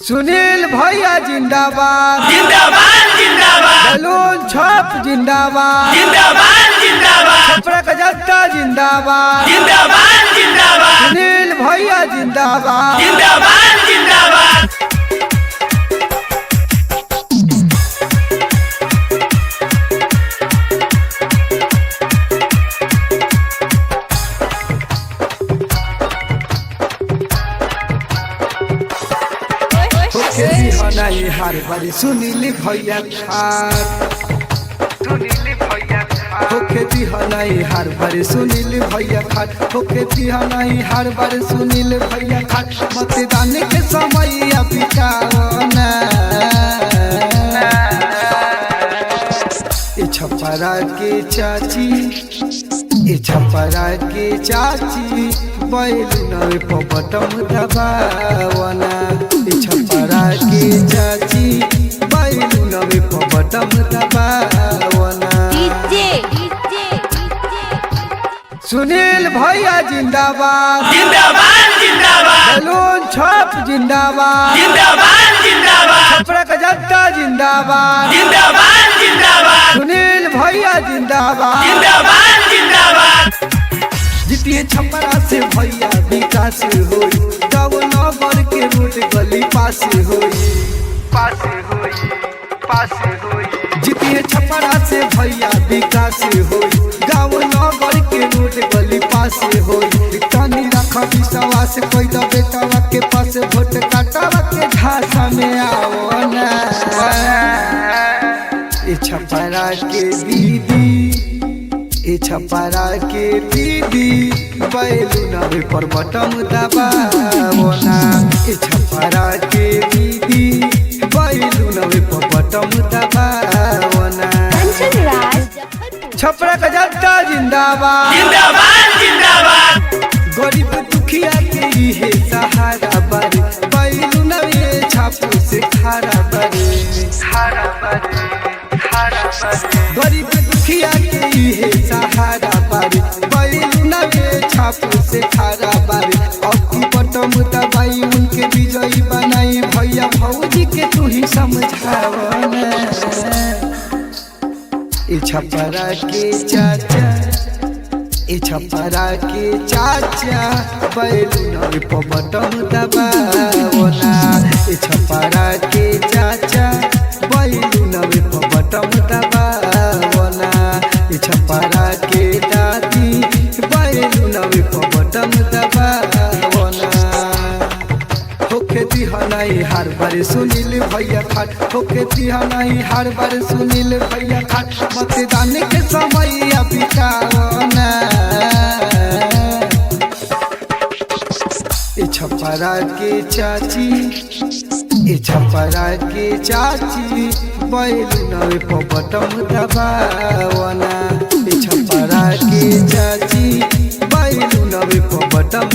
सुनील भैया जिंदाबाद जिंदाबाद जिंदाबाद बैलून छाप जिंदाबाद जिंदाबाद जिंदाबाद छपरा का जनता जिंदाबाद जिंदाबाद जिंदाबाद सुनील भैया जिंदाबाद जिंदाबाद जिंदाबाद नहीं हर बारी सुनील भैया खार होके दिहा नहीं हर बारी सुनील भैया खार होके दिहा नहीं हर बारी सुनील भैया खार मतदान के समय बितावना छपरा के चाची छपरा के चाची बैलून पबटम दबावना छपरा के चाची बैलून पबटम दबावना सुनील भैया जिंदाबाद जिंदाबाद जिंदाबाद बैलून छाप जिंदाबाद जिंदाबाद जिंदाबाद छपरा का जनता जिंदाबाद जिंदाबाद जिंदाबाद सुनील भैया जिंदाबाद जिंदाबाद जिंदाबाद जितिए छपरा से भैया विकास होई गाँव नगर के रोड गली पास होई जितिए छपरा से भैया विकास होई गाँव नगर के रोड गली पास होई तनी रख विश्वास कोई द बेटावा के पास वोट काटावा के घासा में आओ ना छपरा के दीदी छपरा के दीदी बैलून पर बटम दबावना छपरा के दीदी बैलून पर बटम दबावना छपरा का जनता जिंदाबाद जिंदाबाद जिंदाबाद गरीब दुखिया के लिए सहारा बारे बैलून छापू से खारा बारे गरीब दुखिया के लिए सहारा बारे बैलून छापू से खारा बारे अब की बटम दबाई उनके विजयी बनाई भैया भौजी के तू ही समझावना छपरा के चाचा छपरा के चाचा बैलून पबटम दबावना छपरा के चाचा बैलून पबटम दबावना छपरा के दादी बैलून पबटम दबावना होके दिहा नहीं हर बार सुनील भैया खाट होके दिहा नहीं हर बार सुनील भैया खाट मतदान के समय बितावना छपरा के चाची छपरा के चाची बैलून पबटम दबावना छपरा के चाची बैलून पबटम